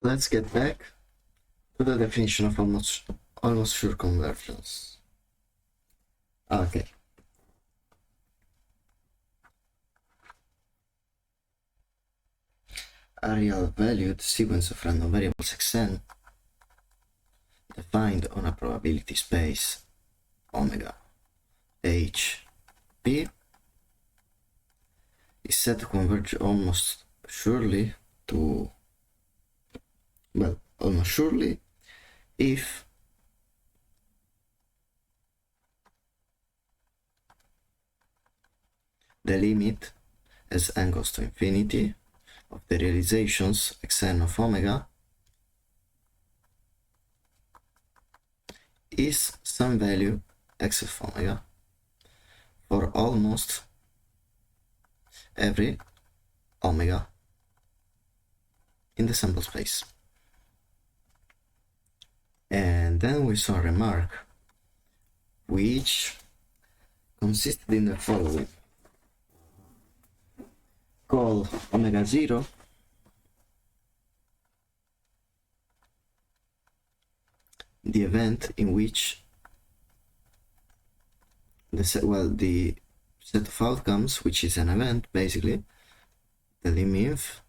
Let's get back to the definition of almost sure convergence. Okay. A real valued sequence of random variables xn defined on a probability space omega h p is said to converge almost surely if the limit as n goes to infinity of the realizations xn of omega is some value x of omega for almost every omega in the sample space. And then we saw a remark which consisted in the following: call omega 0 the event in which the set of outcomes, which is an event basically, the limit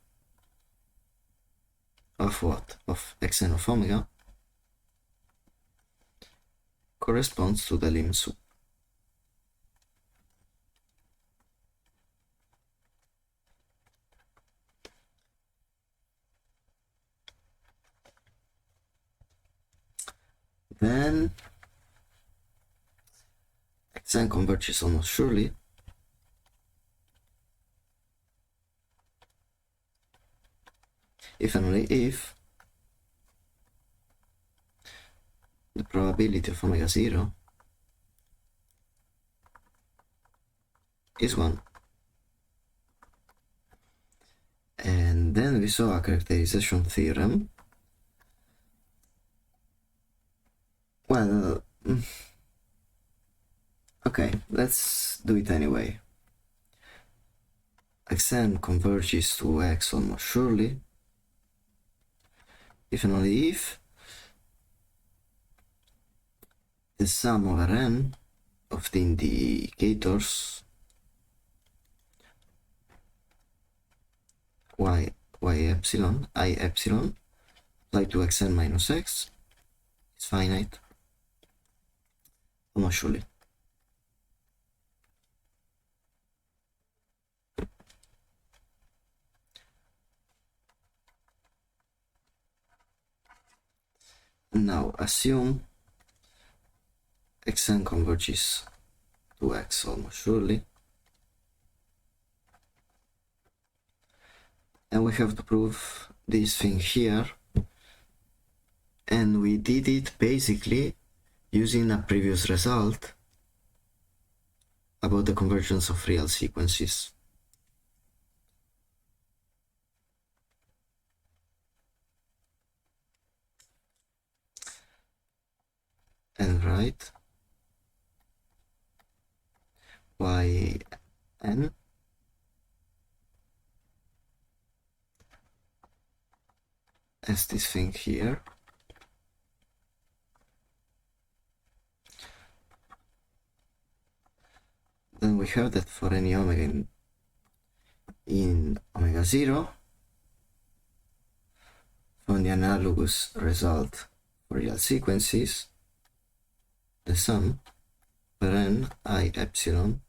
of what? Of xn of omega corresponds to the lim sup. Then xn converges almost surely if and only if the probability of omega 0 is 1. And then we saw a characterization theorem. Well, okay, let's do it anyway. Xn converges to x almost surely if and only if the sum over n of the indicators y epsilon, I epsilon applied to xn minus x is finite almost surely. Now assume xn converges to x almost surely, and we have to prove this thing here, and we did it basically using a previous result about the convergence of real sequences. And write yn as this thing here, then we have that for any omega in omega 0, from the analogous result for real sequences, the sum per n I epsilon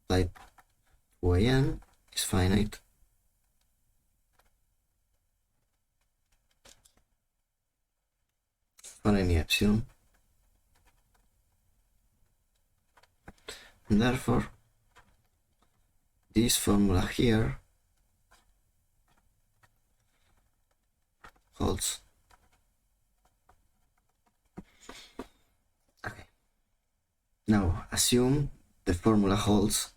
applied to yn is finite for any epsilon, and therefore this formula here holds. Okay, now assume the formula holds.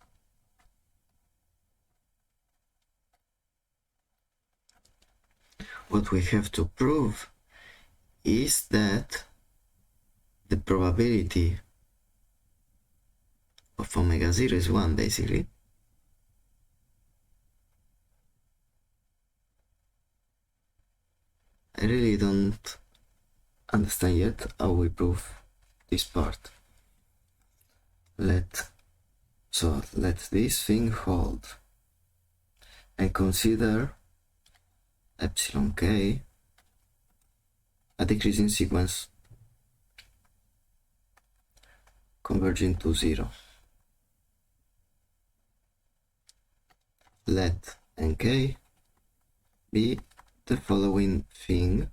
What we have to prove is that the probability of omega 0 is 1 basically, I really don't understand yet how we prove this part. Let this thing hold and consider epsilon k a decreasing sequence converging to 0. Let nk be the following thing.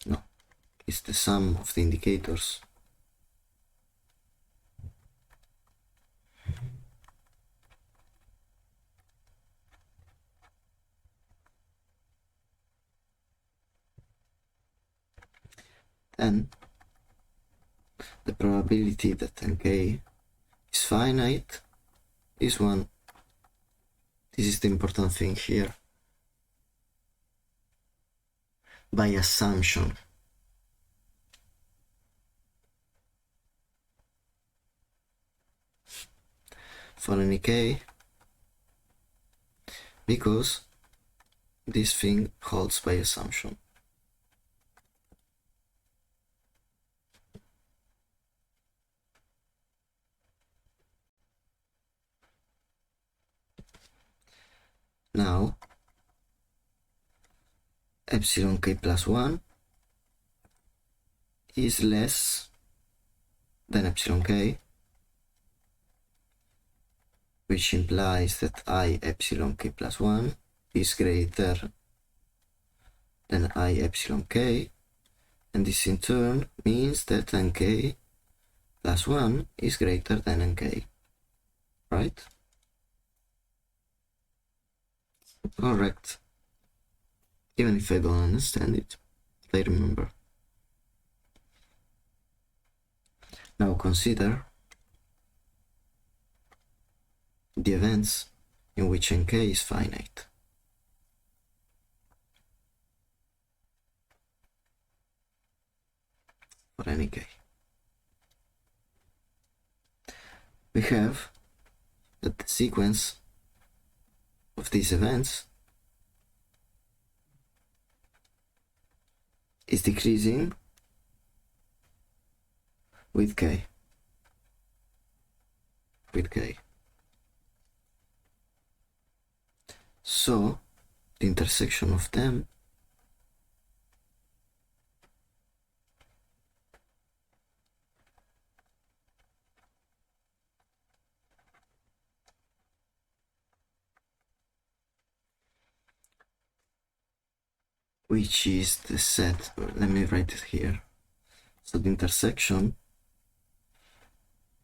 No, it's the sum of the indicators. Then the probability that nk is finite is 1. This is the important thing here. By assumption. For any k, because this thing holds by assumption. Now, epsilon k plus 1 is less than epsilon k, which implies that I epsilon k plus 1 is greater than I epsilon k, and this in turn means that nk plus 1 is greater than nk, right? Correct. Even if I don't understand it, I remember. Now consider the events in which nk is finite. For any k. We have that the sequence of these events is decreasing with k. So the intersection of them which is the set, let me write it here. So the intersection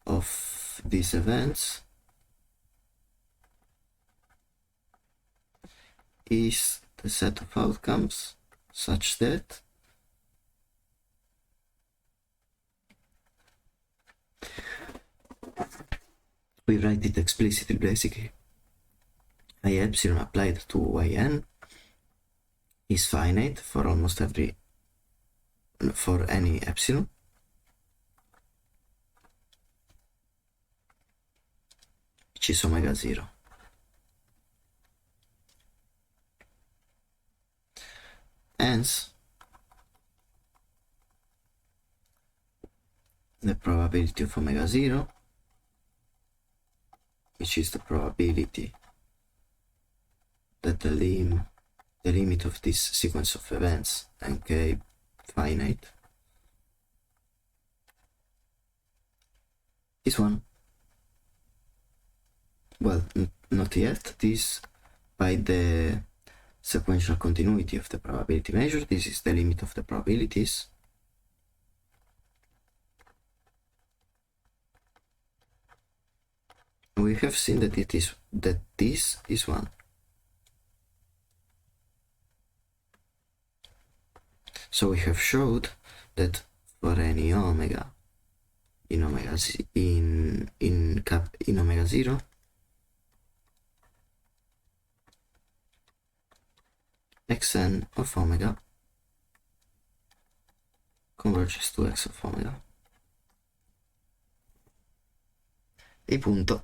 of these events is the set of outcomes such that we write it explicitly basically. I epsilon applied to yn is finite for almost for any epsilon, which is omega 0. Hence, the probability of omega 0, which is the probability that the limit of this sequence of events nk finite is 1. Well, not yet. This, by the sequential continuity of the probability measure, this is the limit of the probabilities. We have seen that this is 1. So we have showed that for any omega in omega 0, xn of omega converges to x of omega. E punto.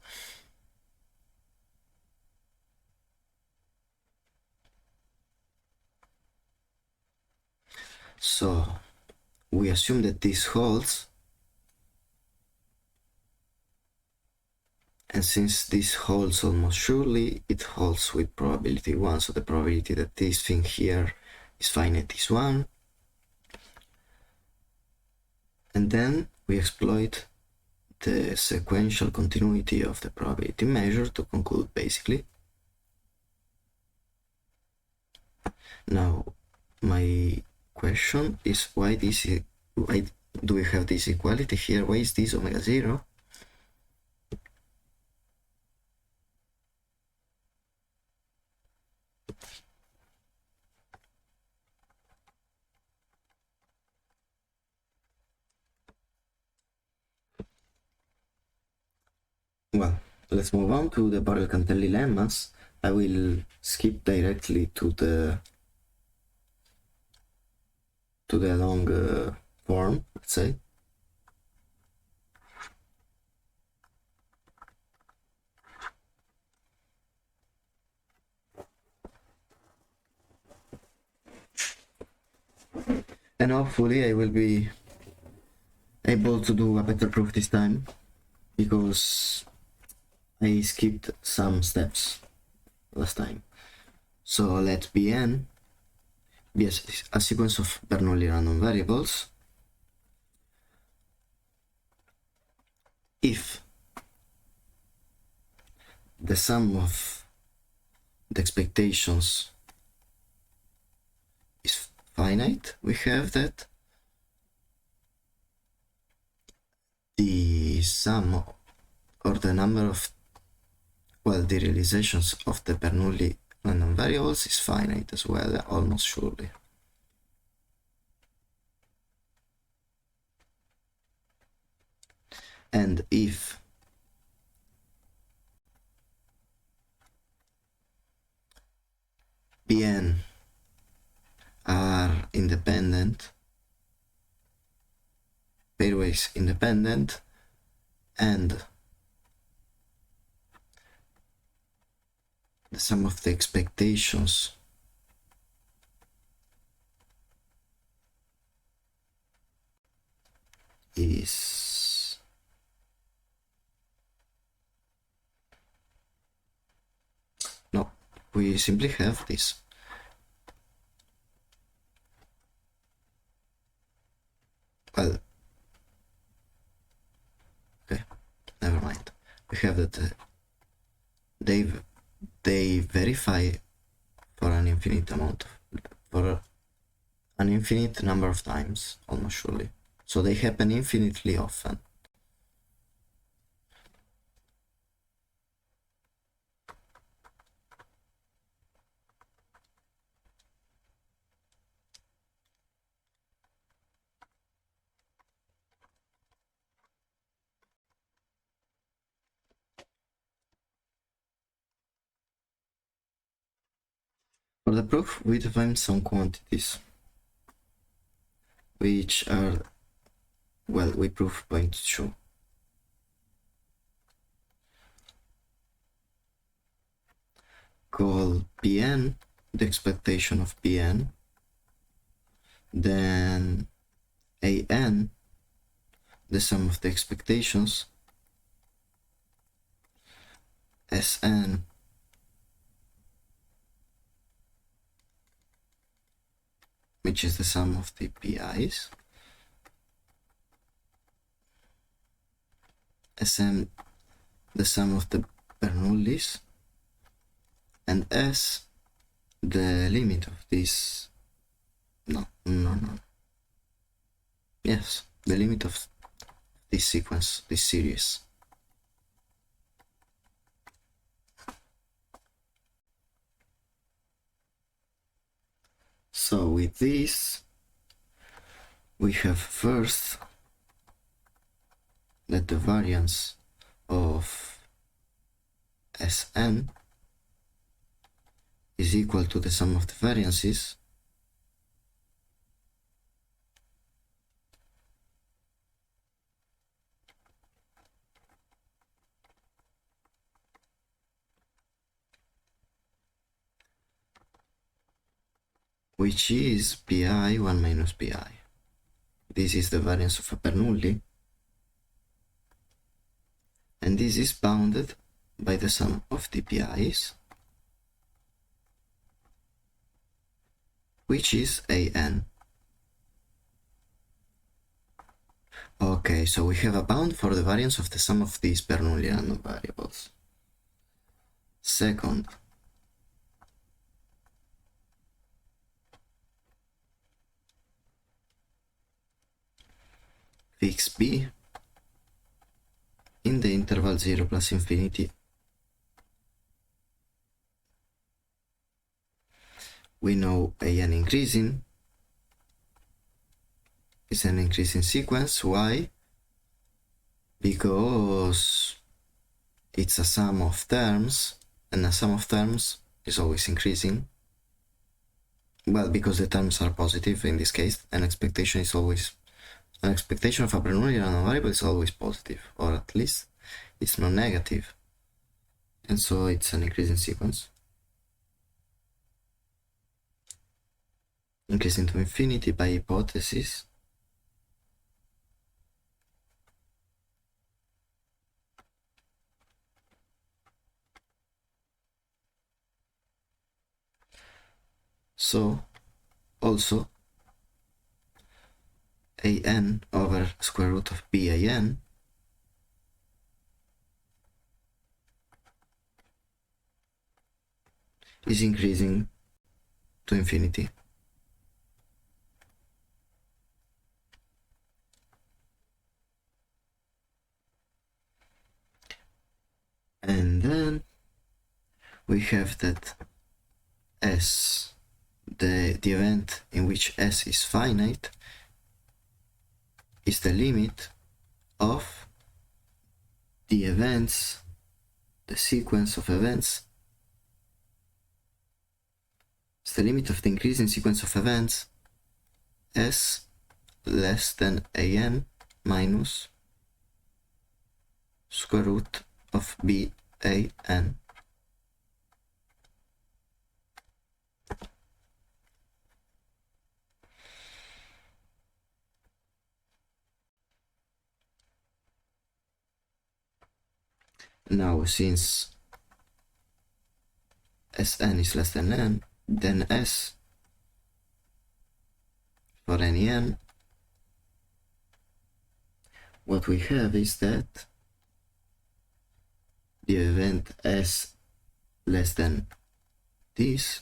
So we assume that this holds, and since this holds almost surely, it holds with probability 1, so the probability that this thing here is finite is 1. And then we exploit the sequential continuity of the probability measure to conclude basically. Now my question is, why do we have this equality here? Why is this omega 0? Well, let's move on to the Borel-Cantelli lemmas. I will skip directly to the long form, let's say. And hopefully I will be able to do a better proof this time, because I skipped some steps last time. So let Bn be a sequence of Bernoulli random variables if the sum of the expectations is finite. We have that the sum or the number of, well, the realizations of the Bernoulli random variables is finite as well, almost surely. And if Bn are independent, pairwise independent, and the sum of the expectations is no, we simply have this. Well, okay, never mind. We have that they verify for an infinite amount, for an infinite number of times, almost surely. So they happen infinitely often. For the proof, we define some quantities, which are, well, we prove point 2. Call Pn the expectation of Pn, then An the sum of the expectations, Sn which is the sum of the PIs, Sm the sum of the Bernoullis, and S the limit of this, no, yes, the limit of this sequence, this series. So with this, we have first that the variance of Sn is equal to the sum of the variances which is pi 1 minus pi. This is the variance of a Bernoulli, and this is bounded by the sum of the pi's, which is an. Okay, so we have a bound for the variance of the sum of these Bernoulli random variables. Second, fix b in the interval 0 plus infinity. We know an increasing is an increasing sequence. Why? Because it's a sum of terms, and a sum of terms is always increasing. Well, because the terms are positive in this case, an expectation of a Bernoulli random variable is always positive, or at least it's not negative, and so it's an increasing sequence, increasing to infinity by hypothesis. So also an over square root of ban is increasing to infinity. And then we have that S, the event in which S is finite, is the limit of the events, the sequence of events. It's the limit of the increasing sequence of events S less than an minus square root of ban. Now, since Sn is less than n, then S for any n, what we have is that the event S less than this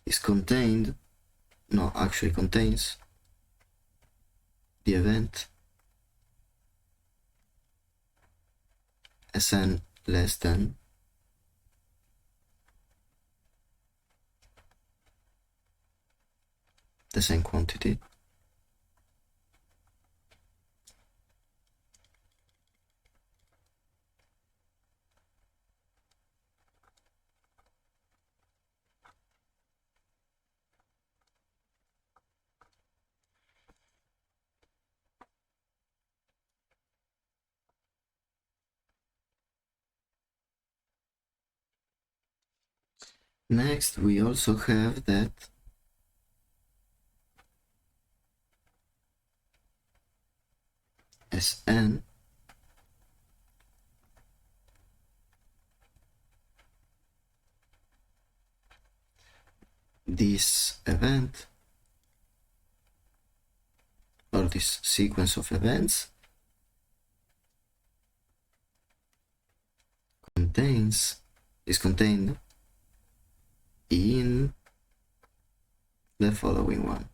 is contained, no, actually contains the event Sn less than the same quantity. Next, we also have that Sn this event or this sequence of events is contained in the following one.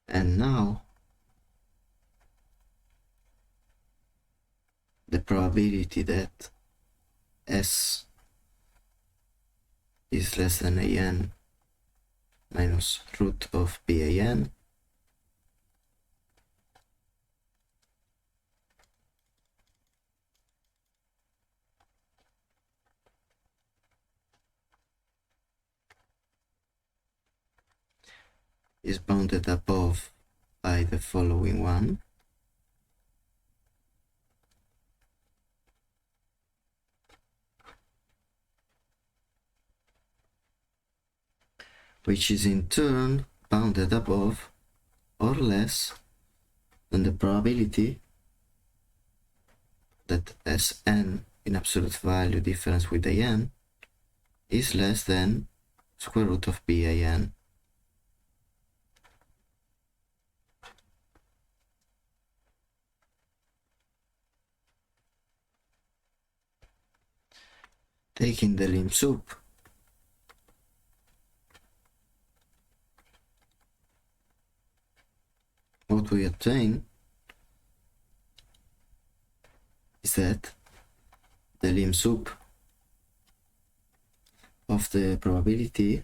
And now the probability that S is less than an minus root of ban is bounded above by the following one, which is in turn bounded above or less than the probability that Sn in absolute value difference with an is less than square root of BAN. Taking the lim sup what we obtain is that the lim sup of the probability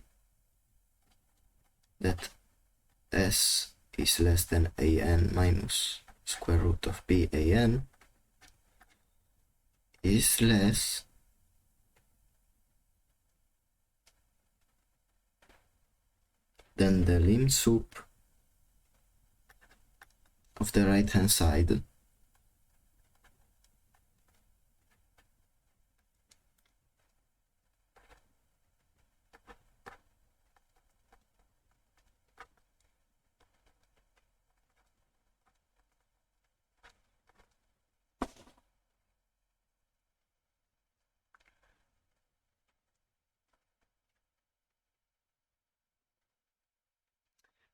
that S is less than an minus square root of BAN is less than the lim sup of the right hand side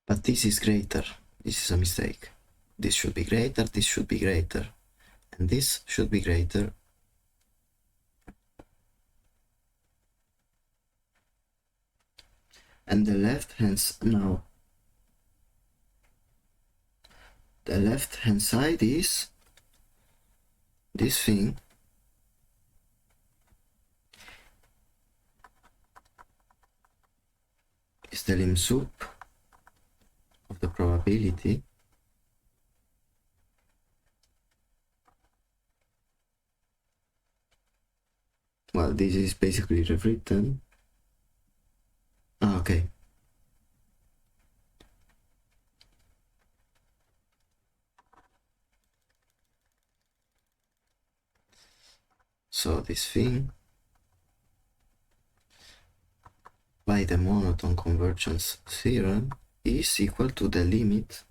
but this is greater. This is a mistake. This should be greater, this should be greater, and this should be greater. And the left hand side is this thing is the lim sup of the probability well, this is basically rewritten. Okay. So this thing by the monotone convergence theorem is equal to the limit,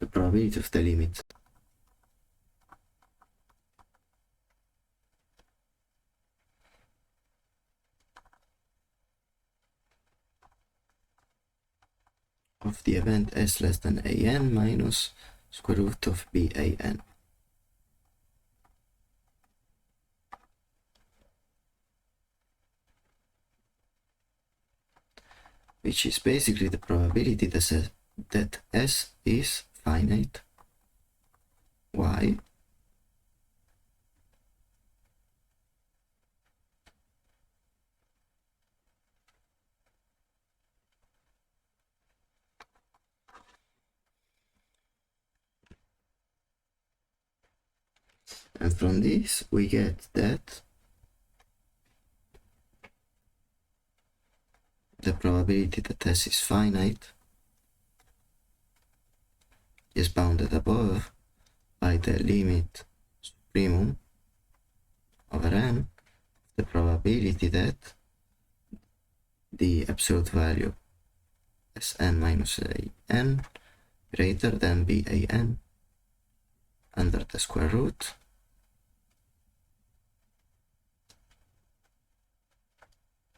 the probability of the limit of the event S less than an minus square root of BAN. Which is basically the probability that S is finite. Why? And from this we get that the probability that S is finite is bounded above by the limit supremum over n, the probability that the absolute value Sn minus an greater than BAN under the square root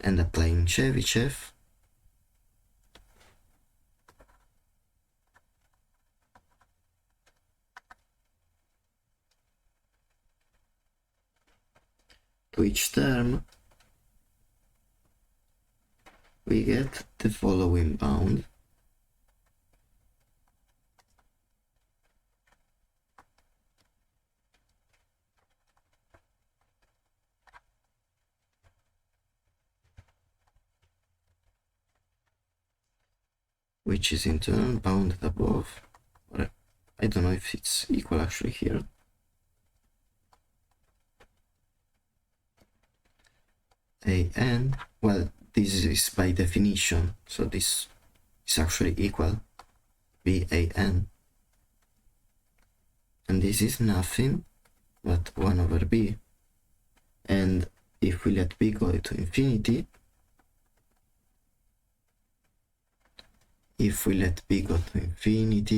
and applying Chebyshev to each term, we get the following bound. Which is in turn bounded above, or I don't know if it's equal actually here. An, well, this is by definition, so this is actually equal BAN, and this is nothing but 1 over B. And if we let B go to infinity,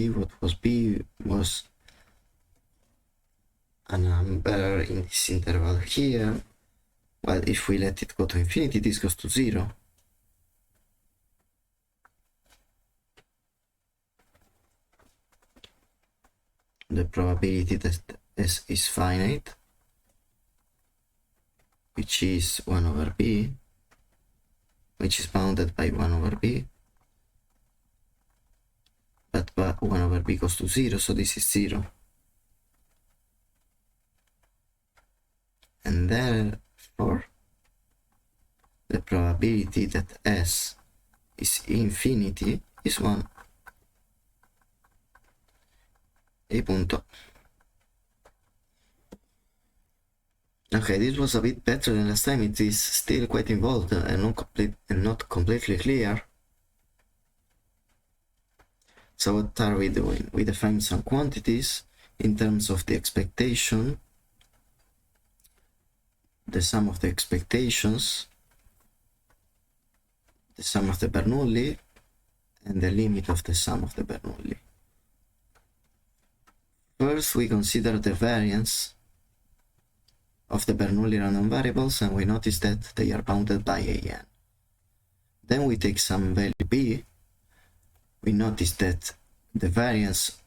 what was B was a number in this interval here. Well, if we let it go to infinity, this goes to 0. The probability that S is finite, which is 1 over B, which is bounded by 1 over B, but 1 over B goes to 0, so this is 0. And therefore, the probability that S is infinity is 1. E punto. Okay, this was a bit better than last time. It is still quite involved and not completely clear. So what are we doing? We define some quantities in terms of the expectation, the sum of the expectations, the sum of the Bernoulli, and the limit of the sum of the Bernoulli. First, we consider the variance of the Bernoulli random variables, and we notice that they are bounded by an. Then we take some value b. We notice that the variance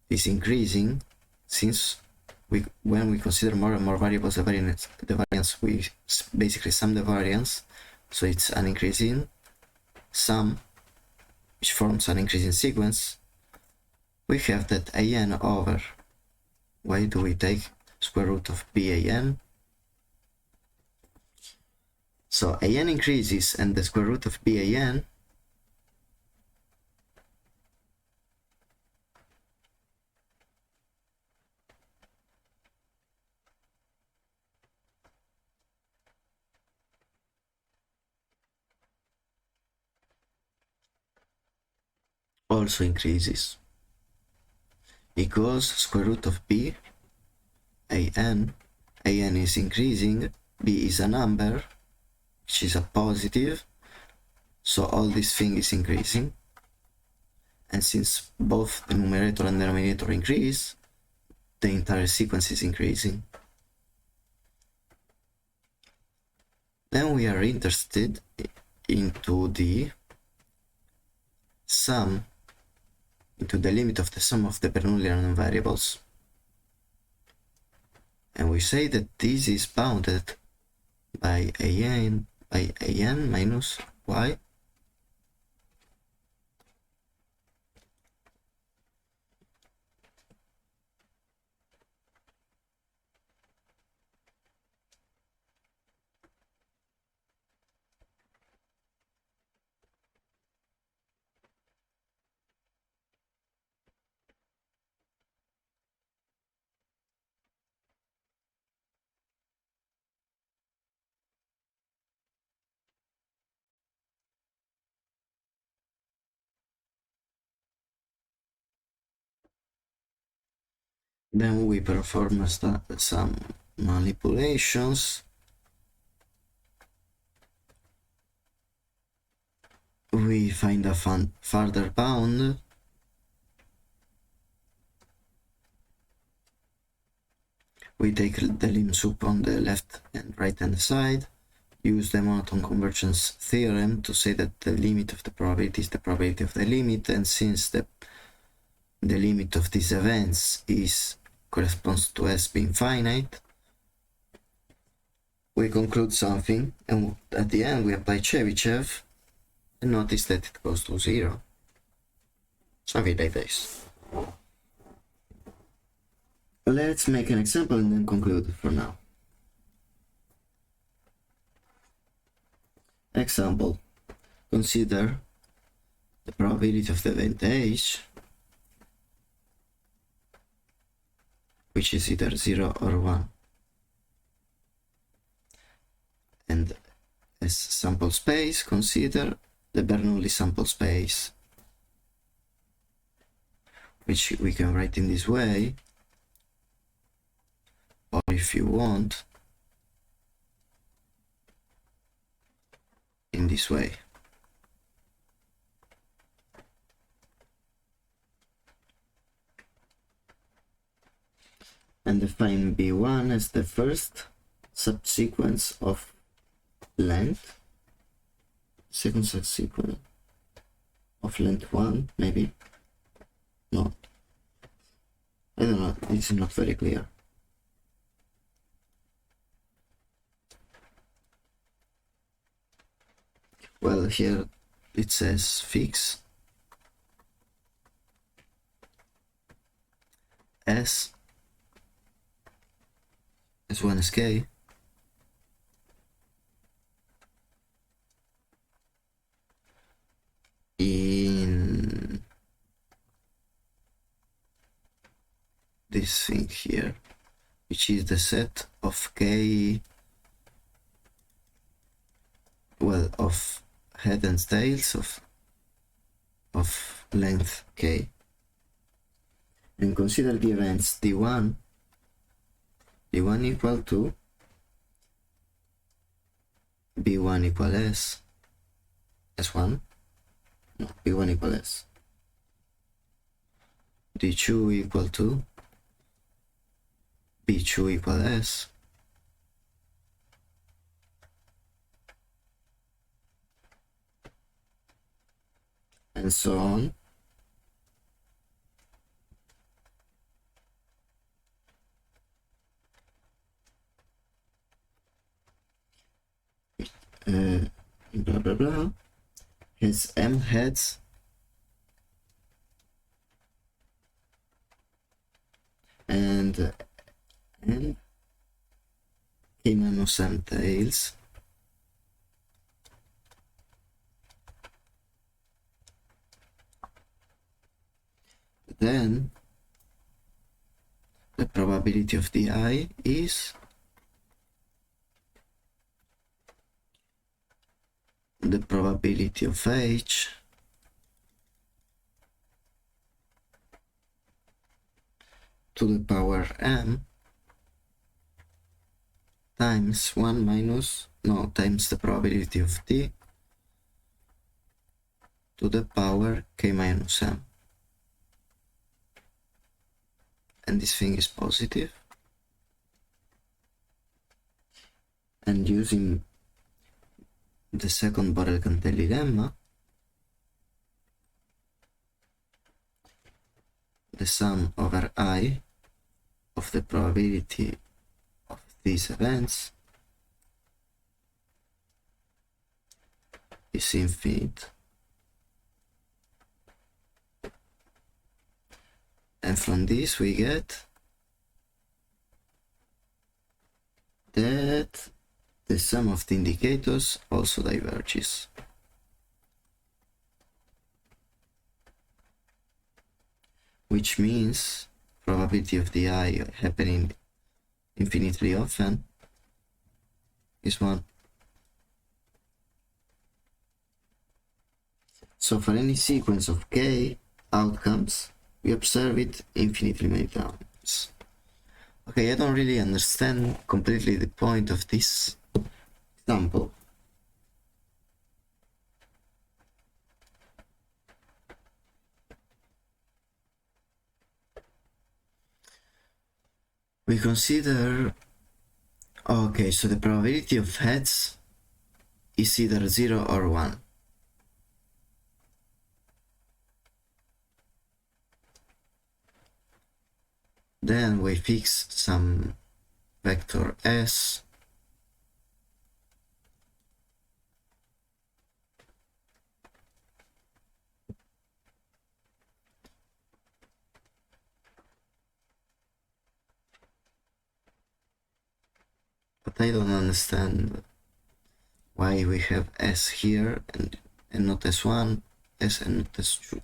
is increasing since when we consider more and more variables, the variance, we basically sum the variance, so it's an increasing sum which forms an increasing sequence. We have that an over, why do we take square root of BAN? So an increases and the square root of BAN also increases, because square root of B, an is increasing, B is a number, which is a positive, so all this thing is increasing, and since both the numerator and denominator increase, the entire sequence is increasing. Then we are interested into the sum, into the limit of the sum of the Bernoulli random variables. And we say that this is bounded by an minus y. Then we perform some manipulations. We find a further bound. We take the lim sup on the left and right hand side, use the monotone convergence theorem to say that the limit of the probability is the probability of the limit, and since the limit of these events corresponds to S being finite, we conclude something, and at the end we apply Chebyshev and notice that it goes to 0. Something like this. Let's make an example and then conclude for now. Example. Consider the probability of the event H, which is either 0 or 1. And as sample space, consider the Bernoulli sample space. which we can write in this way, or if you want, in this way. And define B1 as the first subsequence of length, second subsequence of length 1, maybe. No, I don't know, it's not very clear. Well, here it says fix S S1 is K in this thing here, which is the set of K, well, of head and tails of length K. And consider the events D1 equal to B1 equal S, S1, no, B1 equal S, D2 equal to B2 equal S, and so on. Blah blah blah has M heads and N K minus M tails, then the probability of DI is the probability of H to the power M times 1 minus, no, times the probability of T to the power K minus M. And this thing is positive. And using the second Borel-Cantelli lemma, the sum over I of the probability of these events is infinite. And from this we get that the sum of the indicators also diverges. Which means probability of the I happening infinitely often is 1. So for any sequence of K outcomes, we observe it infinitely many times. Okay, I don't really understand completely the point of this example. We consider, okay, so the probability of heads is either 0 or 1. Then we fix some vector S but I don't understand why we have S here and not S1, S and not S2.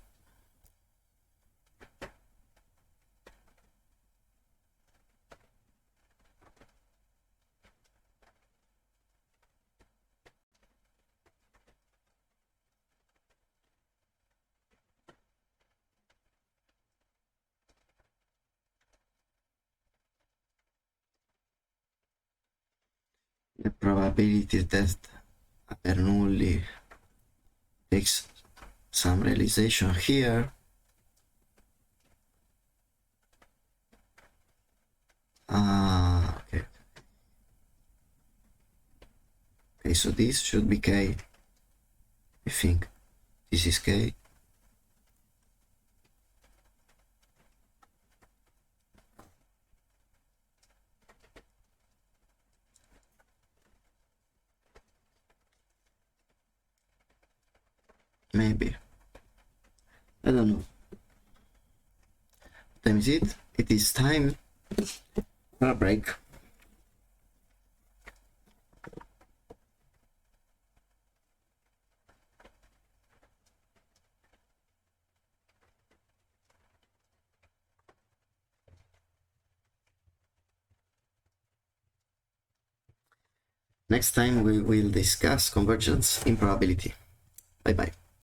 the probability that a Bernoulli takes some realization here. Okay. Okay, so this should be K. I think this is K. Maybe. I don't know. What time is it? It is time for a break. Next time we will discuss convergence in probability. Bye bye.